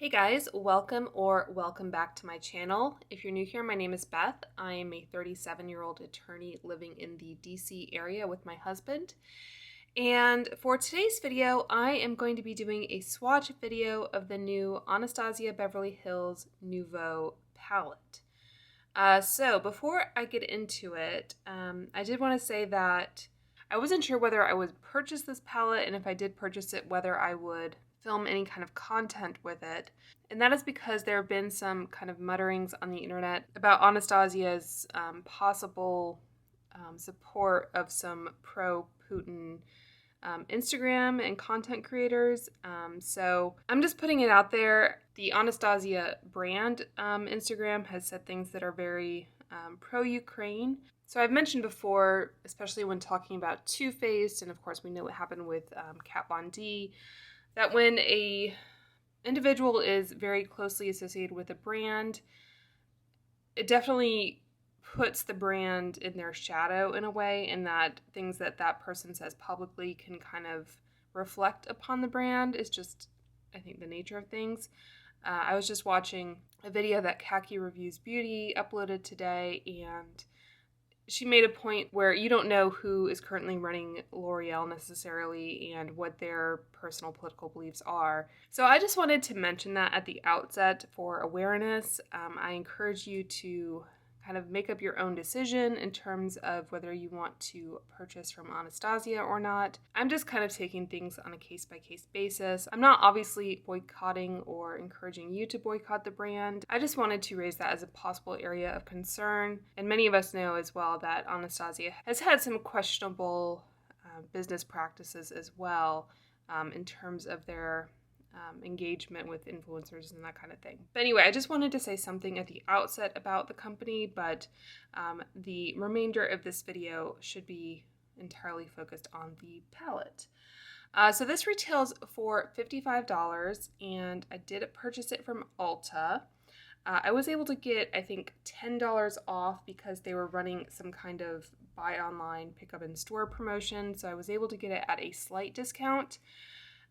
Hey guys, welcome back to my channel. If you're new here, my name is Beth. I am a 37-year-old attorney living in the DC area with my husband. And for today's video, I am going to be doing a swatch video of the new Anastasia Beverly Hills Nouveau Palette. So before I get into it, I did want to say that I wasn't sure whether I would purchase this palette, and if I did purchase it, whether I would film any kind of content with it. And that is because there have been some kind of mutterings on the internet about Anastasia's possible support of some pro-Putin Instagram and content creators. So I'm just putting it out there. The Anastasia brand Instagram has said things that are very pro-Ukraine. So I've mentioned before, especially when talking about Too Faced, and of course we know what happened with Kat Von D, that when a individual is very closely associated with a brand, it definitely puts the brand in their shadow in a way, and that things that that person says publicly can kind of reflect upon the brand is just, I think, the nature of things. I was just watching a video that Khaki Reviews Beauty uploaded today, and she made a point where you don't know who is currently running L'Oreal necessarily and what their personal political beliefs are. So I just wanted to mention that at the outset for awareness. I encourage you to kind of make up your own decision in terms of whether you want to purchase from Anastasia or not. I'm just kind of taking things on a case-by-case basis. I'm not obviously boycotting or encouraging you to boycott the brand. I just wanted to raise that as a possible area of concern. And many of us know as well that Anastasia has had some questionable business practices as well in terms of their engagement with influencers and that kind of thing. But anyway, I just wanted to say something at the outset about the company, but the remainder of this video should be entirely focused on the palette. So this retails for $55, and I did purchase it from Ulta. I was able to get, I think, $10 off because they were running some kind of buy online, pick up in store promotion, so I was able to get it at a slight discount.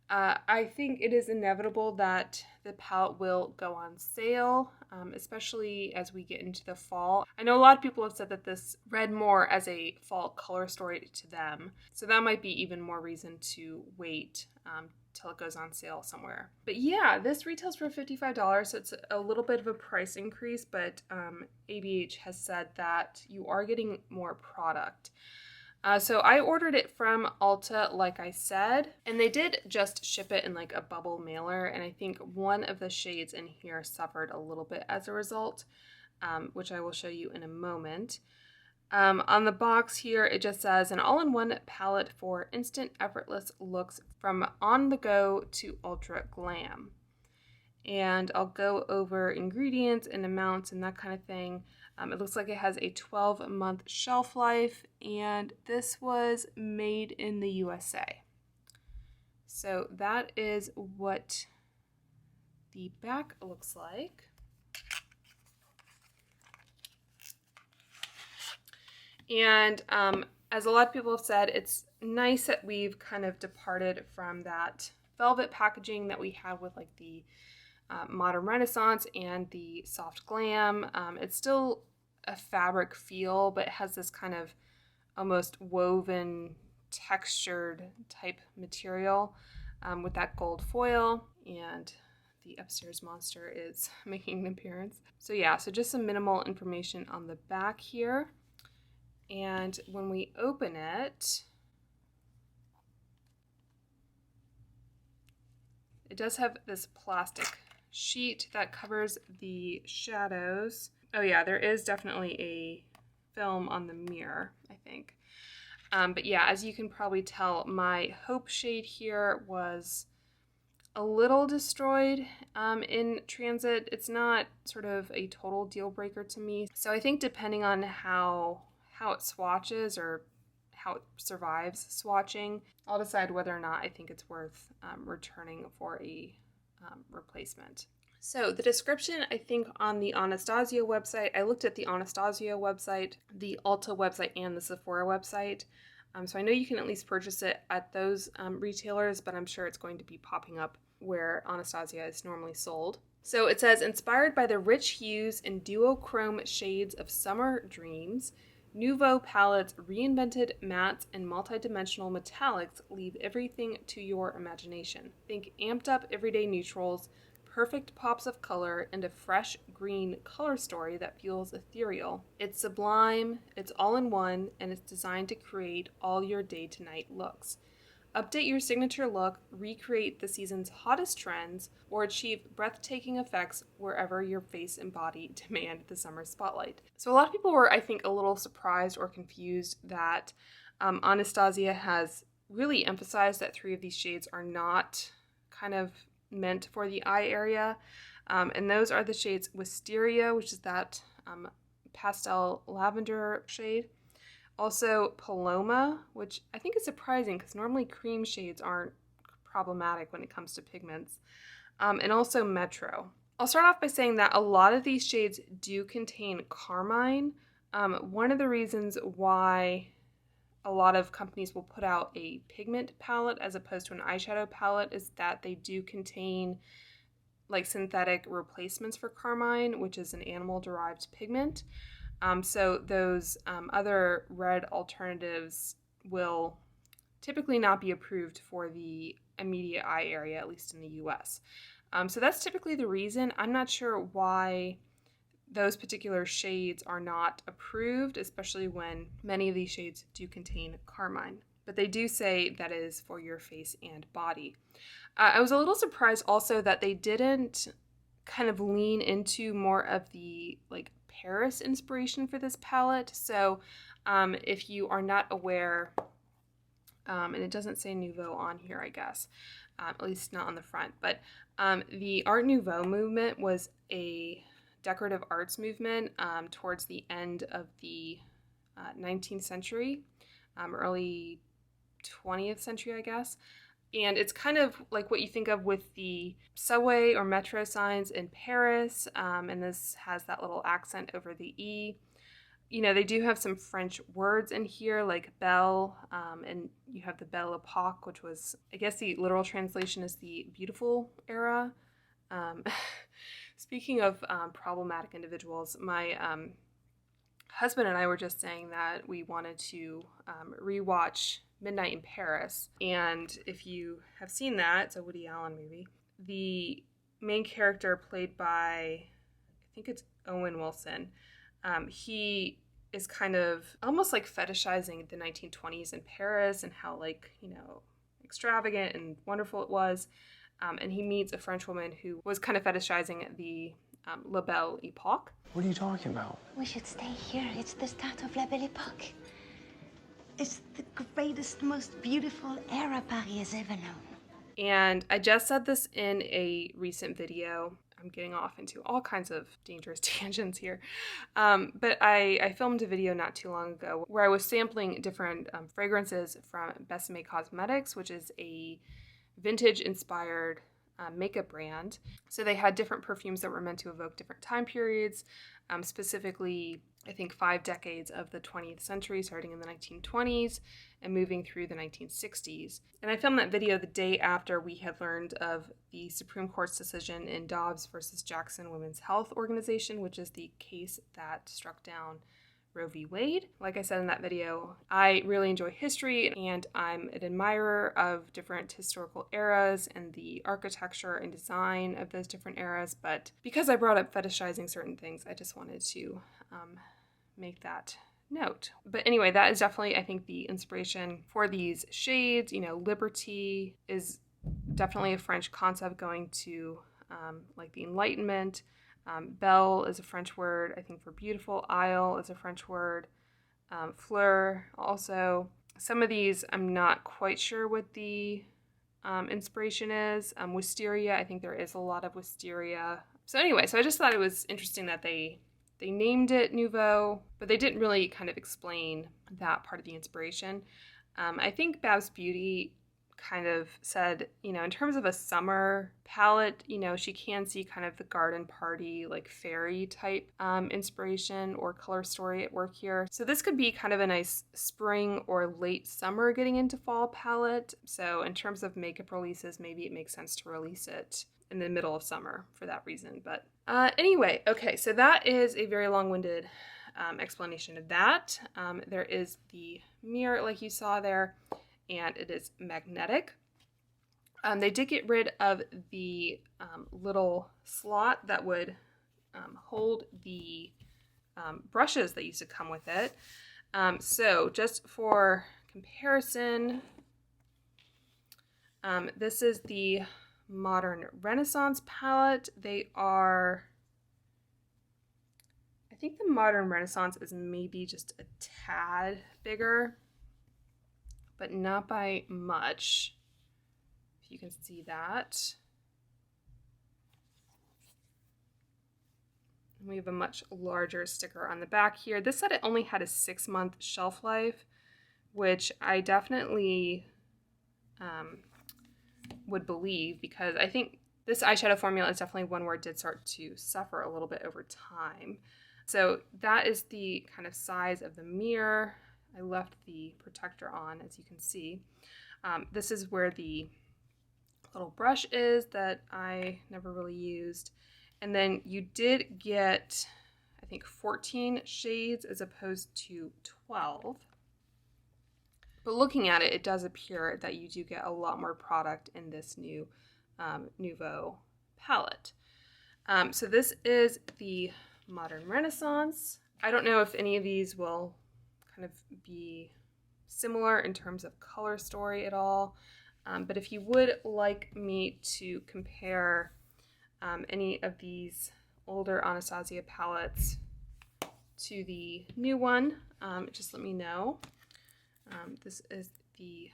I think it is inevitable that the palette will go on sale, especially as we get into the fall. I know a lot of people have said that this read more as a fall color story to them, so that might be even more reason to wait till it goes on sale somewhere. But yeah, this retails for $55, so it's a little bit of a price increase, but ABH has said that you are getting more product. So I ordered it from Ulta, like I said, and they did just ship it in like a bubble mailer, and I think one of the shades in here suffered a little bit as a result, which I will show you in a moment. On the box here, it just says an all-in-one palette for instant effortless looks from on the go to ultra glam. And I'll go over ingredients and amounts and that kind of thing. It looks like it has a 12-month shelf life, and this was made in the USA. So that is what the back looks like. And as a lot of people have said, it's nice that we've kind of departed from that velvet packaging that we had with like the modern renaissance and the soft glam. It's still a fabric feel, but it has this kind of almost woven textured type material with that gold foil, and the upstairs monster is making an appearance. So yeah, so just some minimal information on the back here. And when we open it, it does have this plastic sheet that covers the shadows. Oh yeah, there is definitely a film on the mirror, I think. But yeah, as you can probably tell, my Hope shade here was a little destroyed in transit. It's not sort of a total deal breaker to me. So I think depending on how it swatches or how it survives swatching, I'll decide whether or not I think it's worth returning for a replacement. So the description, I think, on the Anastasia website, I looked at the Anastasia website, the Ulta website, and the Sephora website. So I know you can at least purchase it at those retailers, but I'm sure it's going to be popping up where Anastasia is normally sold. So it says, inspired by the rich hues and duochrome shades of Summer Dreams, Nouveau Palette's reinvented mattes and multidimensional metallics leave everything to your imagination. Think amped up everyday neutrals, perfect pops of color, and a fresh green color story that feels ethereal. It's sublime, it's all in one, and it's designed to create all your day-to-night looks. Update your signature look, recreate the season's hottest trends, or achieve breathtaking effects wherever your face and body demand the summer spotlight. So a lot of people were, I think, a little surprised or confused that Anastasia has really emphasized that 3 of these shades are not kind of meant for the eye area. And those are the shades Wisteria, which is that pastel lavender shade. Also Paloma, which I think is surprising because normally cream shades aren't problematic when it comes to pigments. And also Metro. I'll start off by saying that a lot of these shades do contain carmine. One of the reasons why a lot of companies will put out a pigment palette as opposed to an eyeshadow palette is that they do contain like synthetic replacements for carmine, which is an animal-derived pigment. So those other red alternatives will typically not be approved for the immediate eye area, at least in the US. So that's typically the reason. I'm not sure why those particular shades are not approved, especially when many of these shades do contain carmine. But they do say that it is for your face and body. I was a little surprised also that they didn't kind of lean into more of the like Paris inspiration for this palette. So if you are not aware, and it doesn't say Nouveau on here, I guess, at least not on the front, but the Art Nouveau movement was a decorative arts movement towards the end of the 19th century, early 20th century, I guess. And it's kind of like what you think of with the subway or metro signs in Paris, and this has that little accent over the E. You know, they do have some French words in here, like belle, and you have the Belle Epoque, which was, I guess the literal translation is the beautiful era. Speaking of problematic individuals, my husband and I were just saying that we wanted to rewatch Midnight in Paris, and if you have seen that, it's a Woody Allen movie. The main character, played by, I think it's Owen Wilson, he is kind of almost like fetishizing the 1920s in Paris and how, like, you know, extravagant and wonderful it was. And he meets a French woman who was kind of fetishizing the La Belle Epoque. What are you talking about? We should stay here. It's the start of La Belle Epoque. It's the greatest, most beautiful era Paris has ever known. And I just said this in a recent video. I'm getting off into all kinds of dangerous tangents here. But I filmed a video not too long ago where I was sampling different fragrances from Besame Cosmetics, which is a vintage-inspired makeup brand. So they had different perfumes that were meant to evoke different time periods, specifically, I think, 5 decades of the 20th century, starting in the 1920s and moving through the 1960s. And I filmed that video the day after we had learned of the Supreme Court's decision in Dobbs versus Jackson Women's Health Organization, which is the case that struck down Roe v. Wade. Like I said in that video, I really enjoy history and I'm an admirer of different historical eras and the architecture and design of those different eras. But because I brought up fetishizing certain things, I just wanted to make that note. But anyway, that is definitely, I think, the inspiration for these shades. You know, Liberty is definitely a French concept going to like the Enlightenment. Belle is a French word, I think, for beautiful. Isle is a French word. Fleur also. Some of these I'm not quite sure what the inspiration is. Wisteria, I think there is a lot of wisteria. So anyway, so I just thought it was interesting that they named it Nouveau, but they didn't really kind of explain that part of the inspiration. I think Babs Beauty kind of said, you know, in terms of a summer palette, you know, she can see kind of the garden party, like fairy type inspiration or color story at work here. So this could be kind of a nice spring or late summer getting into fall palette. So in terms of makeup releases, maybe it makes sense to release it in the middle of summer for that reason. But anyway, okay, so that is a very long-winded explanation of that. There is the mirror like you saw there, and it is magnetic. They did get rid of the little slot that would hold the brushes that used to come with it. So just for comparison, this is the Modern Renaissance palette. They are, I think the Modern Renaissance is maybe just a tad bigger, but not by much, if you can see that. And we have a much larger sticker on the back here. This said it only had a 6-month shelf life, which I definitely would believe, because I think this eyeshadow formula is definitely one where it did start to suffer a little bit over time. So that is the kind of size of the mirror. I left the protector on, as you can see. This is where the little brush is that I never really used. And then you did get, I think, 14 shades as opposed to 12. But looking at it, it does appear that you do get a lot more product in this new Nouveau palette. So this is the Modern Renaissance. I don't know if any of these will kind of be similar in terms of color story at all, but if you would like me to compare any of these older Anastasia palettes to the new one, just let me know. This is the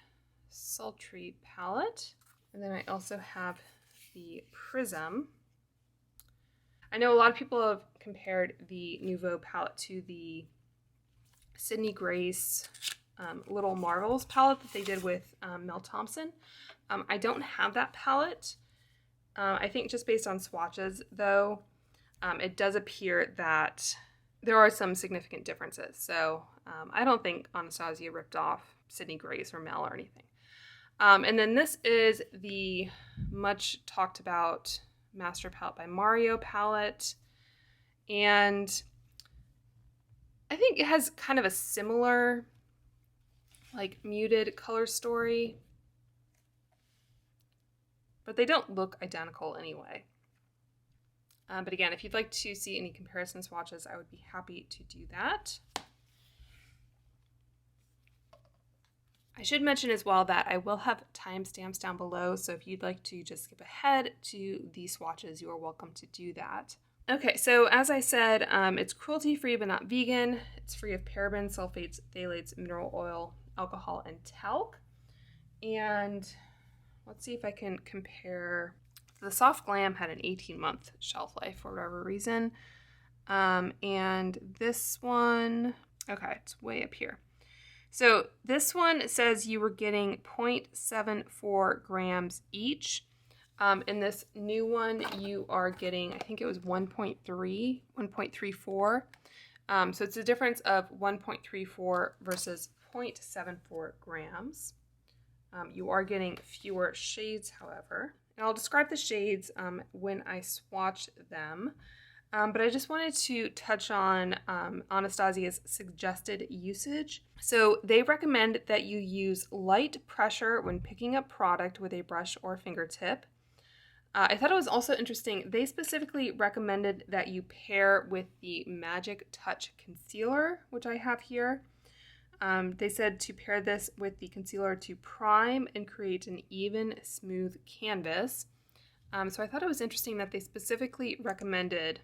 Sultry palette, and then I also have the Prism. I know a lot of people have compared the Nouveau palette to the Sydney Grace Little Marvels palette that they did with Mel Thompson. I don't have that palette. I think just based on swatches, though, it does appear that there are some significant differences. So I don't think Anastasia ripped off Sydney Grace or Mel or anything. And then this is the much talked about Master Palette by Mario palette. And I think it has kind of a similar, like, muted color story, but they don't look identical anyway. But again, if you'd like to see any comparison swatches, I would be happy to do that. I should mention as well that I will have timestamps down below, so if you'd like to just skip ahead to the swatches, you are welcome to do that. Okay, so as I said, it's cruelty-free but not vegan. It's free of parabens, sulfates, phthalates, mineral oil, alcohol, and talc. And let's see if I can compare. The Soft Glam had an 18-month shelf life for whatever reason. And this one, okay, it's way up here. So this one says you were getting 0.74 grams each. In this new one, you are getting, I think it was 1.34. So it's a difference of 1.34 versus 0.74 grams. You are getting fewer shades, however. And I'll describe the shades when I swatch them. But I just wanted to touch on Anastasia's suggested usage. So they recommend that you use light pressure when picking up product with a brush or fingertip. I thought it was also interesting. They specifically recommended that you pair with the Magic Touch Concealer, which I have here. They said to pair this with the concealer to prime and create an even, smooth canvas. So I thought it was interesting that they specifically recommended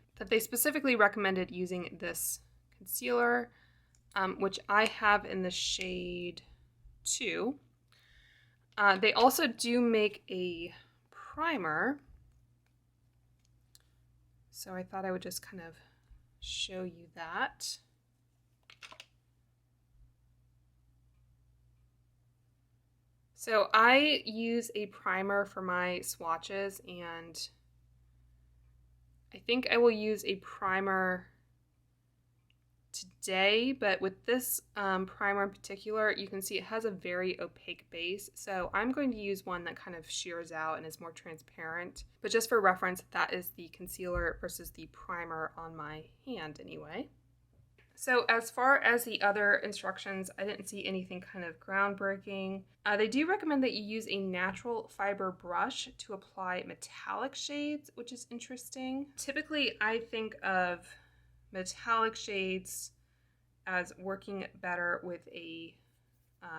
using this concealer, which I have in the shade 2. They also do make a primer, so I thought I would just kind of show you that. So I use a primer for my swatches, and I think I will use a primer today, but with this primer in particular, you can see it has a very opaque base, so I'm going to use one that kind of shears out and is more transparent. But just for reference, that is the concealer versus the primer on my hand anyway. So as far as the other instructions, I didn't see anything kind of groundbreaking. They do recommend that you use a natural fiber brush to apply metallic shades, which is interesting. Typically, I think of metallic shades as working better with a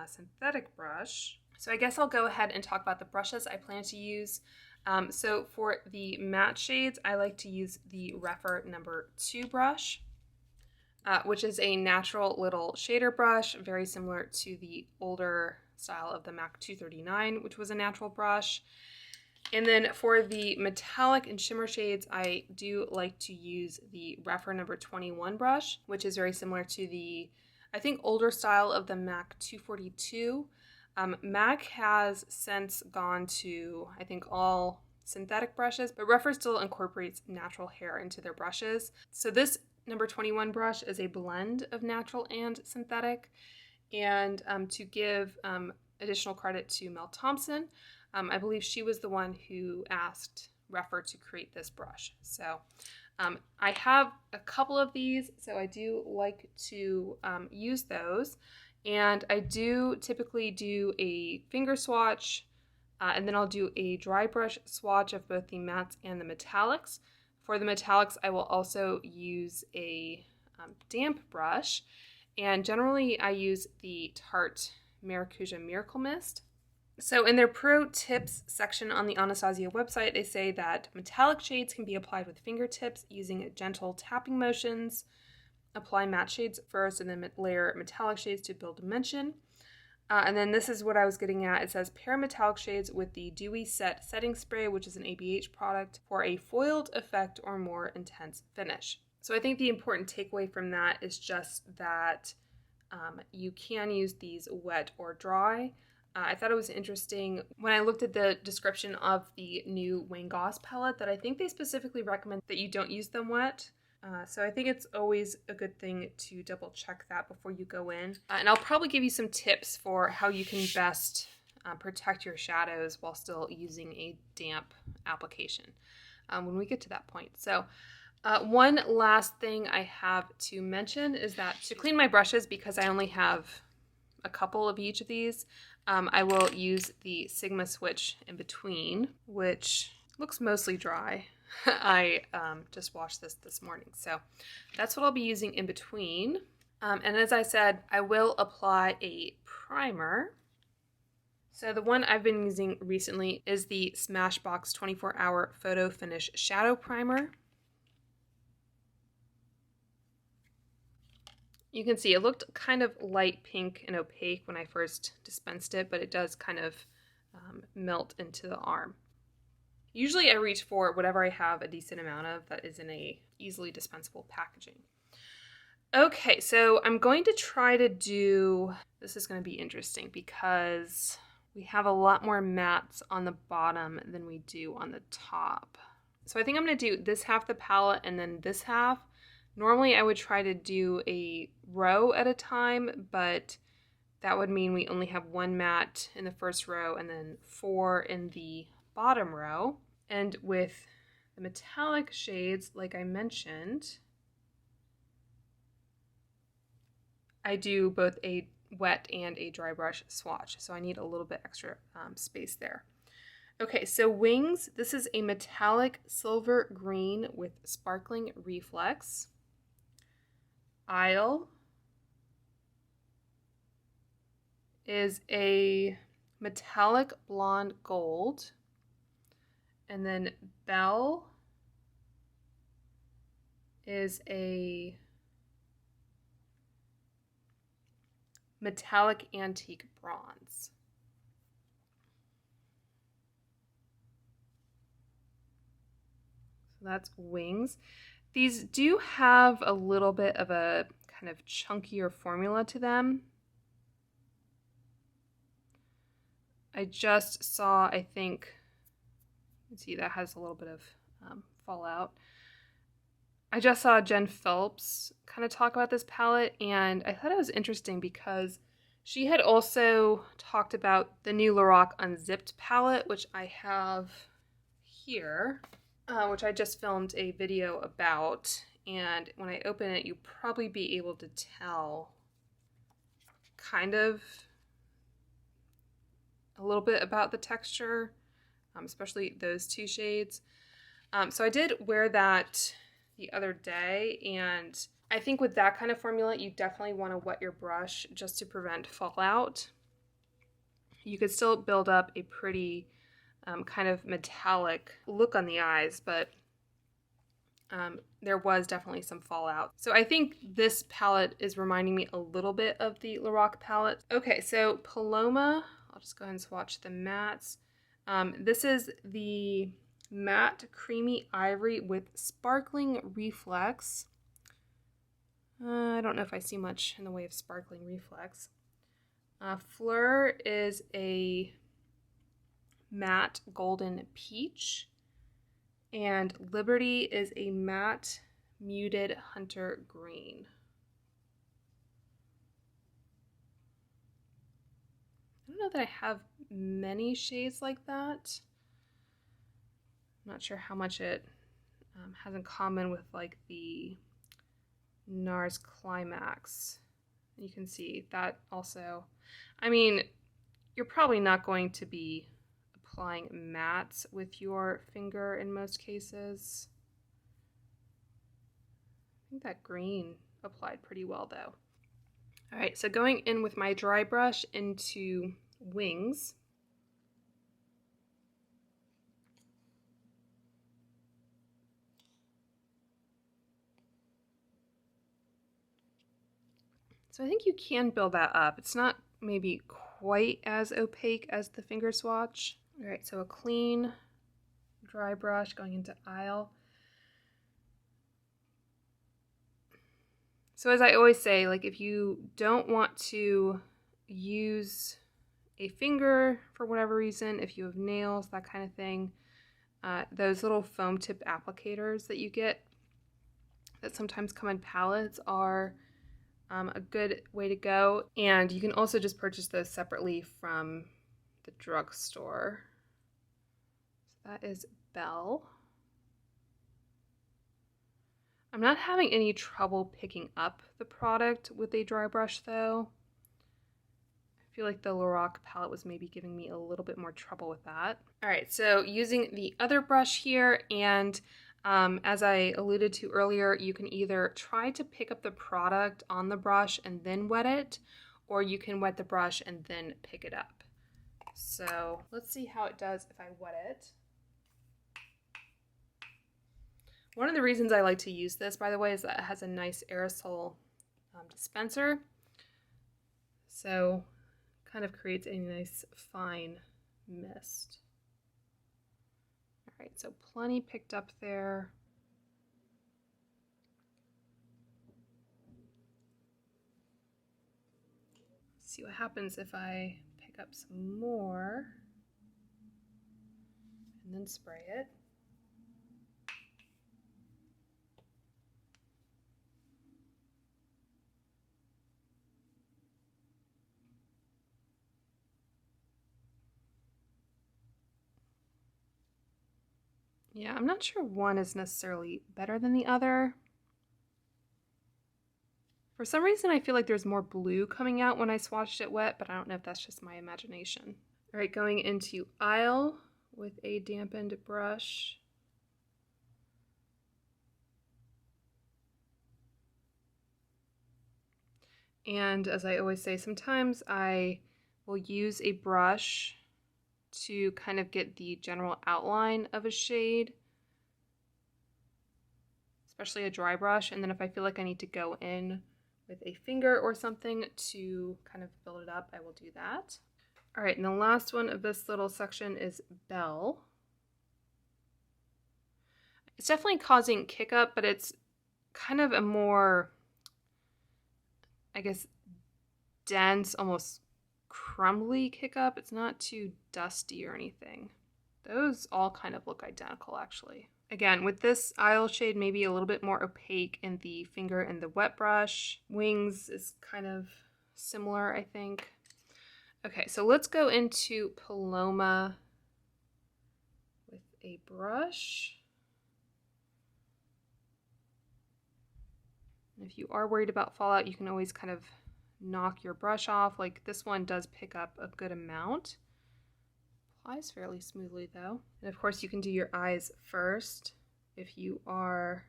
synthetic brush. So I guess I'll go ahead and talk about the brushes I plan to use. So for the matte shades, I like to use the Rephr number 2 brush. Which is a natural little shader brush, very similar to the older style of the MAC 239, which was a natural brush. And then for the metallic and shimmer shades, I do like to use the Rephr number 21 brush, which is very similar to the, I think, older style of the MAC 242. MAC has since gone to, I think, all synthetic brushes, but Rephr still incorporates natural hair into their brushes. So this number 21 brush is a blend of natural and synthetic. And to give additional credit to Mel Thompson, I believe she was the one who asked Rephr to create this brush. So I have a couple of these, so I do like to use those. And I do typically do a finger swatch, and then I'll do a dry brush swatch of both the mattes and the metallics. For the metallics, I will also use a damp brush, and generally I use the Tarte Maracuja Miracle Mist. So in their pro tips section on the Anastasia website, they say that metallic shades can be applied with fingertips using gentle tapping motions. Apply matte shades first and then layer metallic shades to build dimension. And then this is what I was getting at. It says pair metallic shades with the Dewy Set Setting Spray, which is an ABH product, for a foiled effect or more intense finish. So I think the important takeaway from that is just that you can use these wet or dry. I thought it was interesting when I looked at the description of the new Wayne Goss palette that I think they specifically recommend that you don't use them wet. So I think it's always a good thing to double check that before you go in. And I'll probably give you some tips for how you can best protect your shadows while still using a damp application when we get to that point. So one last thing I have to mention is that to clean my brushes, because I only have a couple of each of these, I will use the Sigma switch in between, which looks mostly dry. I just washed this morning, so that's what I'll be using in between. And as I said, I will apply a primer. So the one I've been using recently is the Smashbox 24-Hour Photo Finish Shadow Primer. You can see it looked kind of light pink and opaque when I first dispensed it, but it does kind of melt into the arm. Usually I reach for whatever I have a decent amount of that is in a easily dispensable packaging. Okay, so I'm going to try to do, this is going to be interesting because we have a lot more mattes on the bottom than we do on the top. So I think I'm going to do this half the palette and then this half. Normally I would try to do a row at a time, but that would mean we only have one matte in the first row and then 4 in the bottom row. And with the metallic shades, like I mentioned, I do both a wet and a dry brush swatch, so I need a little bit extra space there. Okay, so Wings, this is a metallic silver green with sparkling reflex. Isle is a metallic blonde gold. And then Belle is a metallic antique bronze. So that's Wings. These do have a little bit of a kind of chunkier formula to them. I just saw, I think, let's see, that has a little bit of fallout. I just saw Jen Phelps kind of talk about this palette, and I thought it was interesting because she had also talked about the new Lorac Unzipped palette, which I have here, which I just filmed a video about. And when I open it, you'll probably be able to tell kind of a little bit about the texture, especially those two shades. So I did wear that the other day, and I think with that kind of formula, you definitely want to wet your brush just to prevent fallout. You could still build up a pretty kind of metallic look on the eyes, but there was definitely some fallout. So I think this palette is reminding me a little bit of the Lorac palette. Okay, so Paloma, I'll just go ahead and swatch the mattes. This is the matte creamy ivory with sparkling reflex. I don't know if I see much in the way of sparkling reflex. Fleur is a matte golden peach, and Liberty is a matte muted hunter green. I don't know that I have many shades like that. I'm not sure how much it has in common with like the NARS Climax. You can see that also. I mean, you're probably not going to be applying mattes with your finger in most cases. I think that green applied pretty well though. All right, so going in with my dry brush into Wings. So I think you can build that up. It's not maybe quite as opaque as the finger swatch. All right, so a clean dry brush going into Isle. So as I always say, like if you don't want to use a finger for whatever reason, if you have nails, that kind of thing, those little foam tip applicators that you get that sometimes come in palettes are a good way to go. And you can also just purchase those separately from the drugstore. So that is Belle. I'm not having any trouble picking up the product with a dry brush though. I feel like the Lorac palette was maybe giving me a little bit more trouble with that. All right, so using the other brush here, and as I alluded to earlier, you can either try to pick up the product on the brush and then wet it, or you can wet the brush and then pick it up. So let's see how it does if I wet it. One of the reasons I like to use this, by the way, is that it has a nice aerosol dispenser. So kind of creates a nice fine mist. All right, so plenty picked up there. Let's see what happens if I pick up some more and then spray it. Yeah, I'm not sure one is necessarily better than the other. For some reason, I feel like there's more blue coming out when I swatched it wet, but I don't know if that's just my imagination. All right, going into Isle with a dampened brush. And as I always say, sometimes I will use a brush to kind of get the general outline of a shade, especially a dry brush. And then if I feel like I need to go in with a finger or something to kind of build it up, I will do that. All right, and the last one of this little section is Belle. It's definitely causing kick up, but it's kind of a more, I guess, dense, almost crumbly kick up. It's not too dusty or anything. Those all kind of look identical, actually. Again, with this Isle shade, maybe a little bit more opaque in the finger and the wet brush. Wings is kind of similar, I think. Okay, so let's go into Paloma with a brush. And if you are worried about fallout, you can always kind of knock your brush off. Like this one does pick up a good amount. Applies fairly smoothly though. And of course you can do your eyes first if you are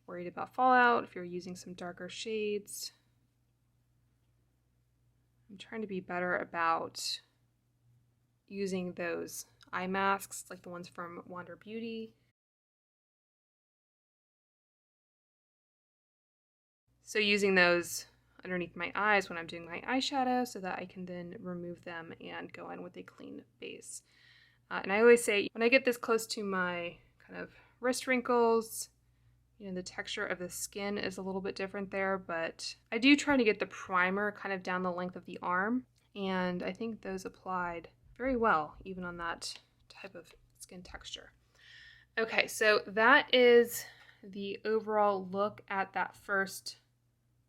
worried about fallout, if you're using some darker shades. I'm trying to be better about using those eye masks, like the ones from Wander Beauty. So using those underneath my eyes when I'm doing my eyeshadow so that I can then remove them and go in with a clean base. And I always say when I get this close to my kind of wrist wrinkles, you know, the texture of the skin is a little bit different there, but I do try to get the primer kind of down the length of the arm, and I think those applied very well even on that type of skin texture. Okay, so that is the overall look at that first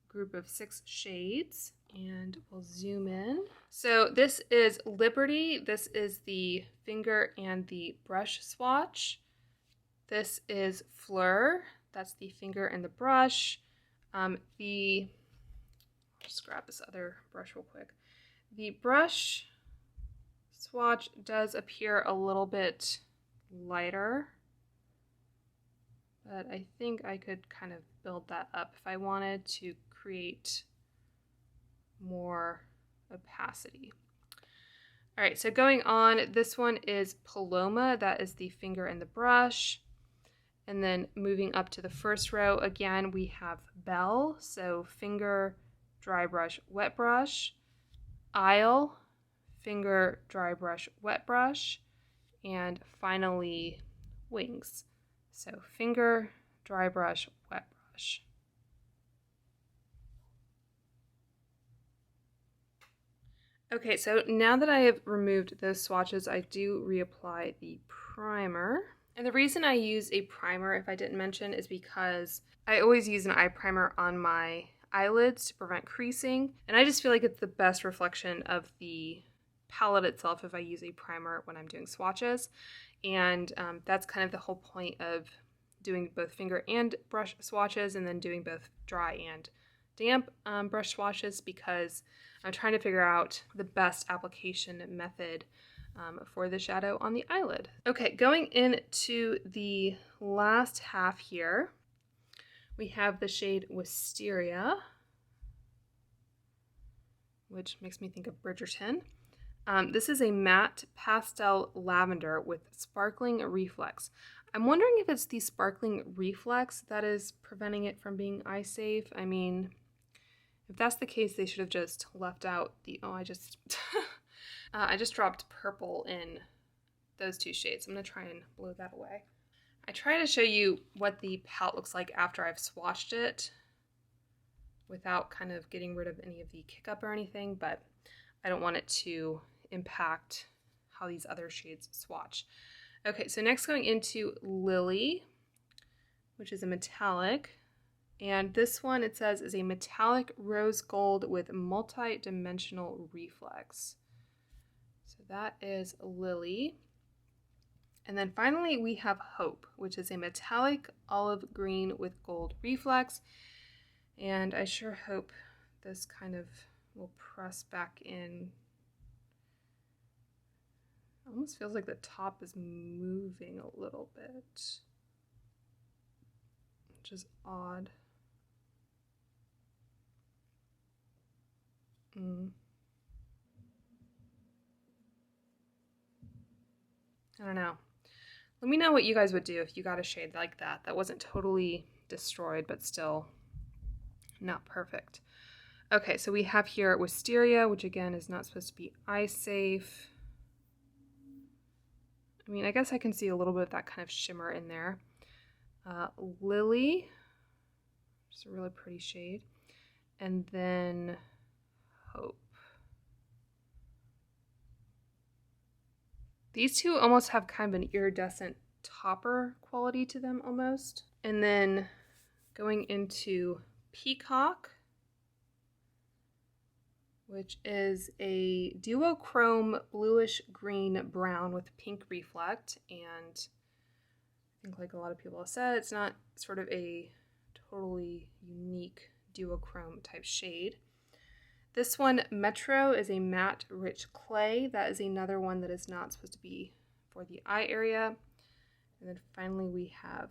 group of 6 shades, and we'll zoom in. So this is Liberty. This is the finger and the brush swatch. This is Fleur. That's the finger and the brush. I'll just grab this other brush real quick. The brush swatch does appear a little bit lighter, but I think I could kind of build that up if I wanted to create more opacity. All right, so going on, this one is Paloma. That is the finger and the brush. And then moving up to the first row, again, we have Belle. So finger, dry brush, wet brush. Isle, finger, dry brush, wet brush. And finally, Wings. So finger, dry brush, wet brush. Okay, so now that I have removed those swatches, I do reapply the primer. And the reason I use a primer, if I didn't mention, is because I always use an eye primer on my eyelids to prevent creasing. And I just feel like it's the best reflection of the palette itself if I use a primer when I'm doing swatches. And that's kind of the whole point of doing both finger and brush swatches, and then doing both dry and damp brush swatches, because I'm trying to figure out the best application method for the shadow on the eyelid. Okay, going into the last half here, we have the shade Wisteria, which makes me think of Bridgerton. This is a matte pastel lavender with sparkling reflex. I'm wondering if it's the sparkling reflex that is preventing it from being eye safe. I mean, if that's the case, they should have just left out the, I just dropped purple in those 2 shades. I'm gonna try and blow that away. I try to show you what the palette looks like after I've swatched it without kind of getting rid of any of the kick up or anything, but I don't want it to impact how these other shades swatch. Okay, so next going into Lily, which is a metallic. And this one, it says, is a metallic rose gold with multi-dimensional reflex. So that is Lily. And then finally we have Hope, which is a metallic olive green with gold reflex. And I sure hope this kind of will press back in. It almost feels like the top is moving a little bit, which is odd. I don't know. Let me know what you guys would do if you got a shade like that. That wasn't totally destroyed, but still not perfect. Okay, so we have here Wisteria, which again is not supposed to be eye safe. I mean, I guess I can see a little bit of that kind of shimmer in there. Lily, which is a really pretty shade. And then Hope. These two almost have kind of an iridescent topper quality to them almost. And then going into Peacock, which is a duochrome bluish green brown with pink reflect. And I think, like a lot of people have said, it's not sort of a totally unique duochrome type shade. This one, Metro, is a matte rich clay. That is another one that is not supposed to be for the eye area. And then finally we have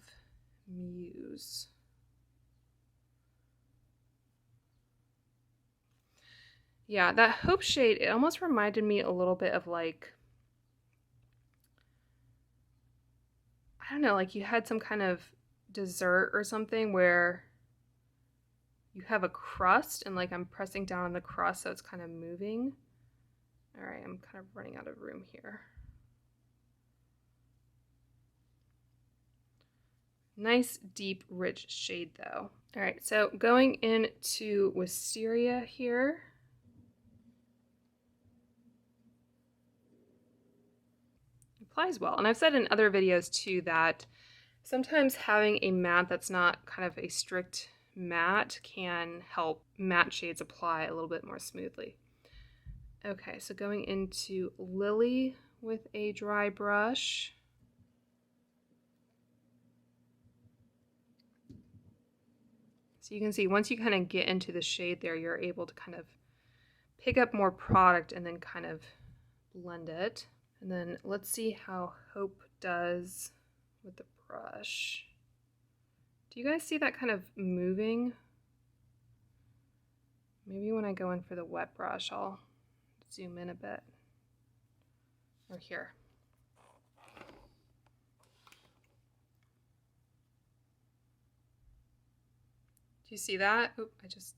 Muse. Yeah, that Hope shade, it almost reminded me a little bit of like, I don't know, like you had some kind of dessert or something where you have a crust and like I'm pressing down on the crust so it's kind of moving. All right, I'm kind of running out of room here. Nice, deep, rich shade though. All right, so going into Wisteria here. Applies well. And I've said in other videos too that sometimes having a matte that's not kind of a strict matte can help matte shades apply a little bit more smoothly. Okay, so going into Lily with a dry brush. So you can see once you kind of get into the shade there, you're able to kind of pick up more product and then kind of blend it. And then let's see how Hope does with the brush. Do you guys see that kind of moving? Maybe when I go in for the wet brush, I'll zoom in a bit. Or here. Do you see that? Oop, I just...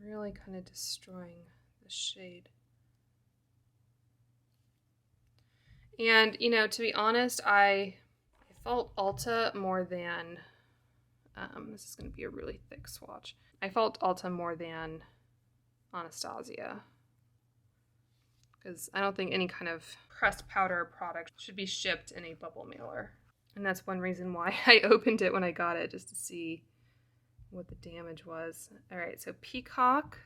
Really kind of destroying the shade. And, you know, to be honest, I felt Ulta more than... this is going to be a really thick swatch. I felt Ulta more than Anastasia. Because I don't think any kind of pressed powder product should be shipped in a bubble mailer. And that's one reason why I opened it when I got it, just to see what the damage was. All right, so Peacock.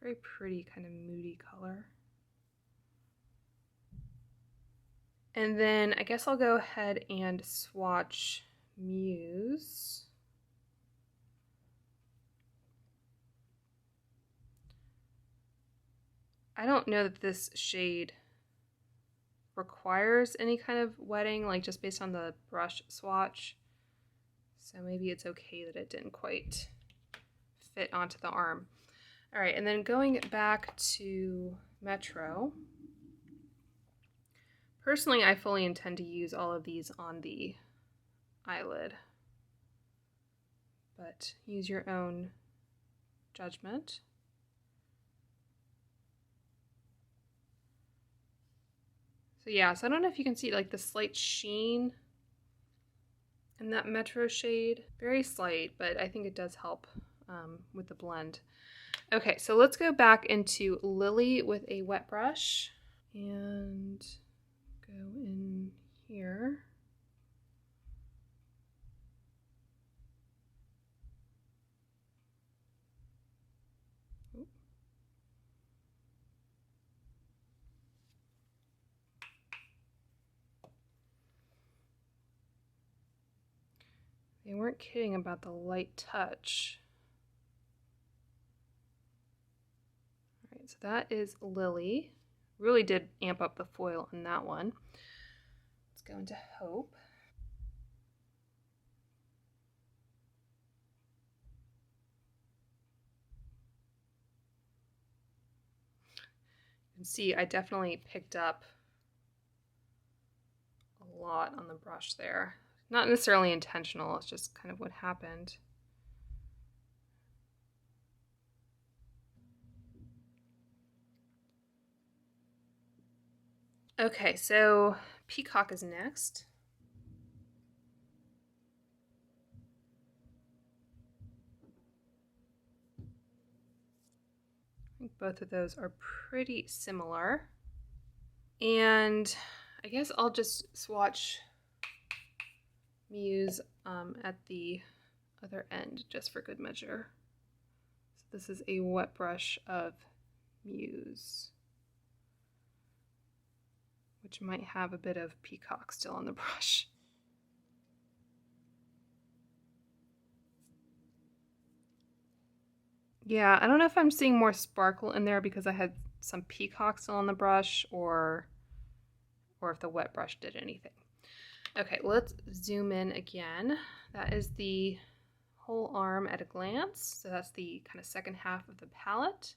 Very pretty, kind of moody color. And then I guess I'll go ahead and swatch Muse. I don't know that this shade requires any kind of wetting, like just based on the brush swatch. So maybe it's okay that it didn't quite fit onto the arm. All right, and then going back to Metro. Personally, I fully intend to use all of these on the eyelid, but use your own judgment. So yeah, so I don't know if you can see like the slight sheen in that Metro shade. Very slight, but I think it does help with the blend. Okay, so let's go back into Lily with a wet brush and go in here. They weren't kidding about the light touch. All right, so that is Lily. Really did amp up the foil in that one. Let's go into Hope. You can see I definitely picked up a lot on the brush there. Not necessarily intentional, it's just kind of what happened. Okay, so Peacock is next. think both of those are pretty similar. And I guess I'll just swatch Muse at the other end just for good measure. So this is a wet brush of Muse, which might have a bit of peacock still on the brush. Yeah, I don't know if I'm seeing more sparkle in there because I had some peacock still on the brush, or if the wet brush did anything. Okay, let's zoom in again. That is the whole arm at a glance. So that's the kind of second half of the palette.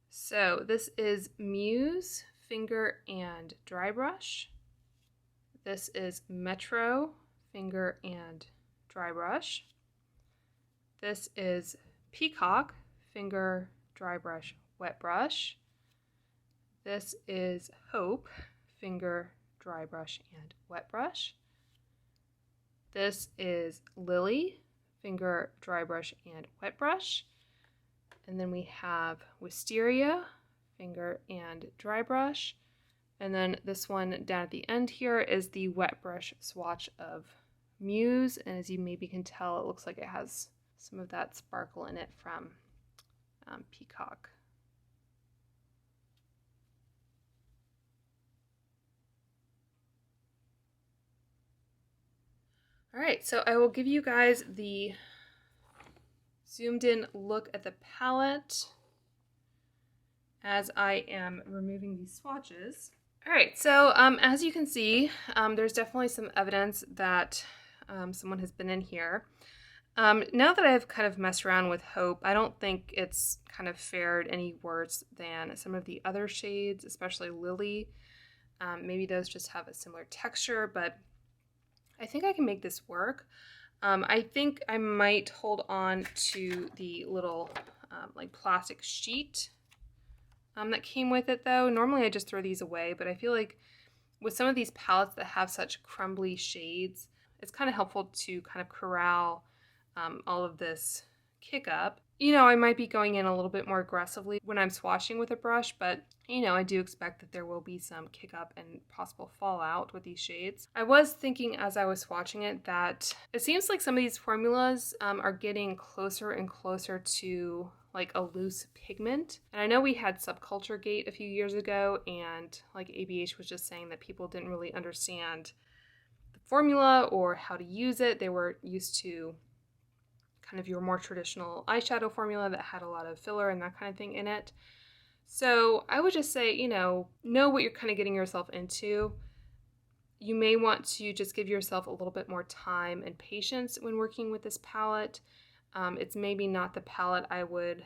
So this is Muse finger and dry brush. This is Metro finger and dry brush. This is Peacock finger, dry brush, wet brush. This is Hope finger, dry brush, and wet brush. This is Lily finger, dry brush, and wet brush. And then we have Wisteria finger and dry brush. And then this one down at the end here is the wet brush swatch of Muse. And as you maybe can tell, it looks like it has some of that sparkle in it from Peacock. All right, so I will give you guys the zoomed in look at the palette as I am removing these swatches. All right, so as you can see, there's definitely some evidence that someone has been in here. Now that I've kind of messed around with Hope, I don't think it's kind of fared any worse than some of the other shades, especially Lily. Maybe those just have a similar texture, but I think I can make this work. I think I might hold on to the little like plastic sheet that came with it though. Normally I just throw these away, but I feel like with some of these palettes that have such crumbly shades, it's kind of helpful to kind of corral all of this kick up. You know, I might be going in a little bit more aggressively when I'm swatching with a brush, but you know, I do expect that there will be some kick up and possible fallout with these shades. I was thinking as I was swatching it that it seems like some of these formulas are getting closer and closer to like a loose pigment. And I know we had Subculture Gate a few years ago, and like ABH was just saying that people didn't really understand the formula or how to use it. They were used to kind of your more traditional eyeshadow formula that had a lot of filler and that kind of thing in it. So I would just say, you know what you're kind of getting yourself into. You may want to just give yourself a little bit more time and patience when working with this palette. It's maybe not the palette I would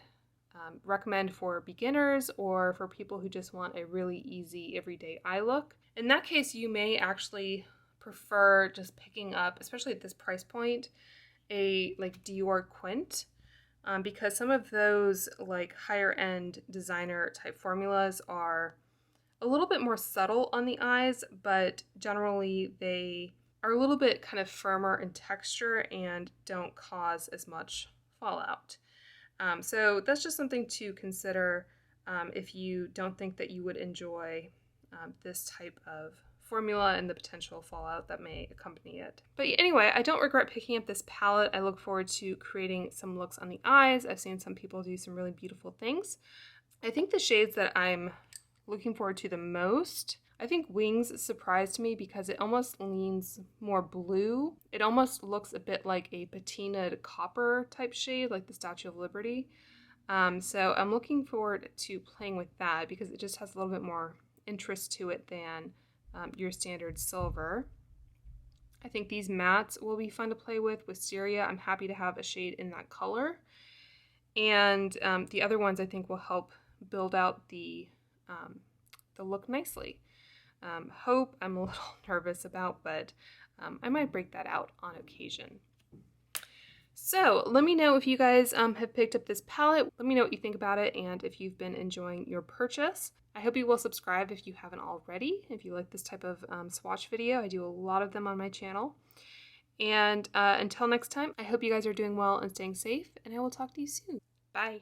recommend for beginners or for people who just want a really easy everyday eye look. In that case, you may actually prefer just picking up, especially at this price point, a like Dior Quint, because some of those like higher end designer type formulas are a little bit more subtle on the eyes, but generally they are a little bit kind of firmer in texture and don't cause as much fallout. So that's just something to consider if you don't think that you would enjoy this type of formula and the potential fallout that may accompany it. But anyway, I don't regret picking up this palette. I look forward to creating some looks on the eyes. I've seen some people do some really beautiful things. I think the shades that I'm looking forward to the most, I think Wings surprised me because it almost leans more blue. It almost looks a bit like a patinaed copper type shade, like the Statue of Liberty. So I'm looking forward to playing with that because it just has a little bit more interest to it than your standard silver. I think these mattes will be fun to play with. Wisteria, I'm happy to have a shade in that color. And the other ones I think will help build out the look nicely. Hope, I'm a little nervous about, but I might break that out on occasion. So let me know if you guys have picked up this palette. Let me know what you think about it and if you've been enjoying your purchase. I hope you will subscribe if you haven't already. If you like this type of swatch video, I do a lot of them on my channel. And until next time, I hope you guys are doing well and staying safe, and I will talk to you soon. Bye.